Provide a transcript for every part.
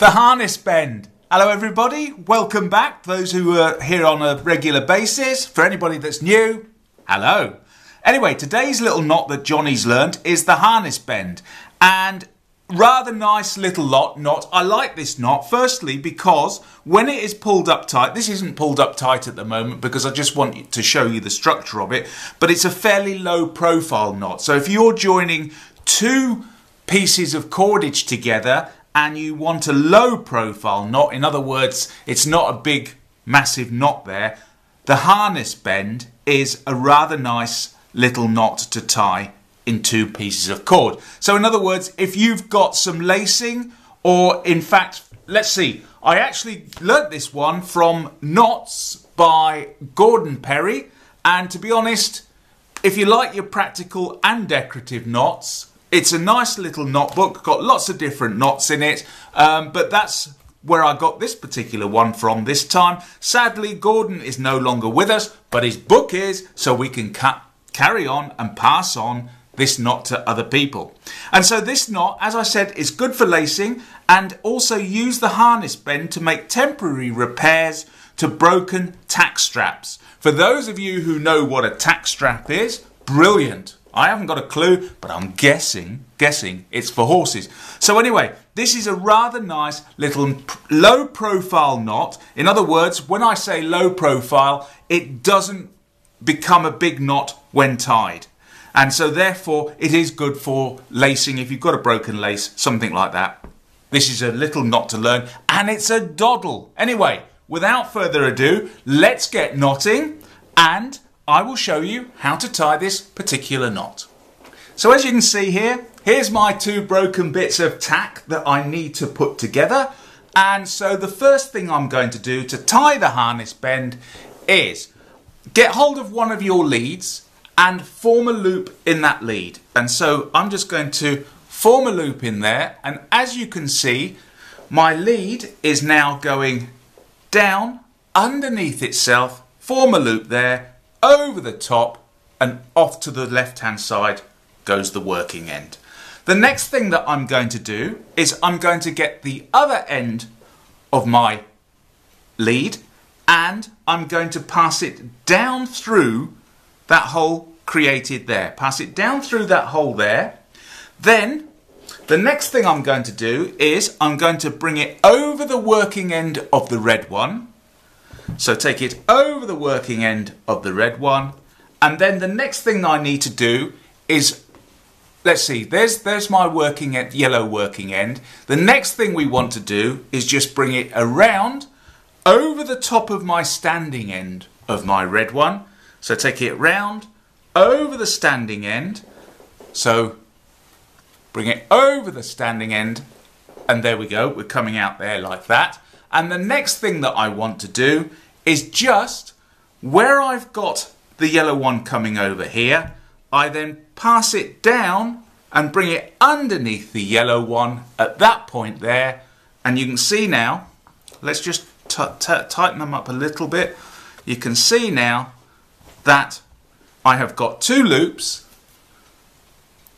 The harness bend. Hello everybody, welcome back. Those who are here on a regular basis. For anybody that's new, hello. Anyway, today's little knot that Johnny's learned is the harness bend. And rather nice little knot. I like this knot firstly because when it is pulled up tight, this isn't pulled up tight at the moment because I just want to show you the structure of it, but it's a fairly low profile knot. So if you're joining two pieces of cordage together and you want a low profile knot, in other words, it's not a big massive knot there, the harness bend is a rather nice little knot to tie in two pieces of cord. So in other words, if you've got some lacing, or in fact, let's see, I actually learnt this one from Knots by Gordon Perry, and to be honest, if you like your practical and decorative knots, it's a nice little knot book, got lots of different knots in it, but that's where I got this particular one from this time. Sadly, Gordon is no longer with us, but his book is, so we can carry on and pass on this knot to other people. And so this knot, as I said, is good for lacing, and also use the harness bend to make temporary repairs to broken tack straps. For those of you who know what a tack strap is, brilliant. I haven't got a clue, but I'm guessing it's for horses. So anyway, this is a rather nice little low profile knot. In other words, when I say low profile, it doesn't become a big knot when tied. And so therefore, it is good for lacing if you've got a broken lace, something like that. This is a little knot to learn, and it's a doddle. Anyway, without further ado, let's get knotting, and I will show you how to tie this particular knot. So as you can see here, here's my two broken bits of tack that I need to put together. And so the first thing I'm going to do to tie the harness bend is get hold of one of your leads and form a loop in that lead. And so I'm just going to form a loop in there, and as you can see, my lead is now going down underneath itself, form a loop there, over the top, and off to the left hand side goes the working end. The next thing that I'm going to do is I'm going to get the other end of my lead and I'm going to pass it down through that hole created there. Pass it down through that hole there. Then the next thing I'm going to do is I'm going to bring it over the working end of the red one. So take it over the working end of the red one, and then the next thing I need to do is, let's see, there's my working end, yellow working end. The next thing we want to do is just bring it around over the top of my standing end of my red one. So take it round over the standing end. So bring it over the standing end, and there we go, we're coming out there like that. And the next thing that I want to do is just where I've got the yellow one coming over here, I then pass it down and bring it underneath the yellow one at that point there. And you can see now, let's just tighten them up a little bit. You can see now that I have got two loops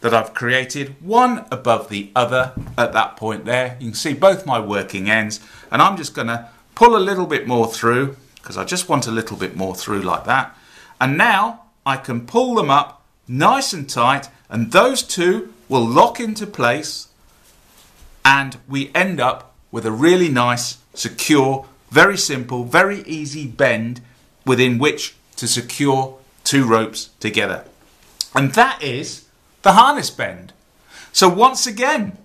that I've created, one above the other at that point there. You can see both my working ends, and I'm just going to pull a little bit more through because I just want a little bit more through like that. And now I can pull them up nice and tight, and those two will lock into place, and we end up with a really nice, secure, very simple, very easy bend within which to secure two ropes together. And that is the harness bend. So once again,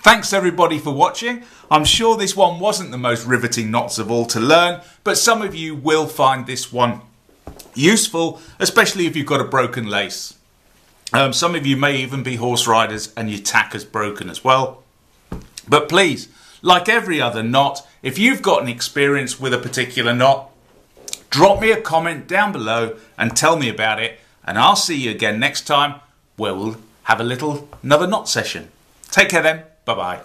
thanks everybody for watching. I'm sure this one wasn't the most riveting knots of all to learn, but some of you will find this one useful, especially if you've got a broken lace. Some of you may even be horse riders and your tack is broken as well. But please, like every other knot, if you've got an experience with a particular knot, drop me a comment down below and tell me about it, and I'll see you again next time where we'll have another knot session. Take care then. Bye-bye.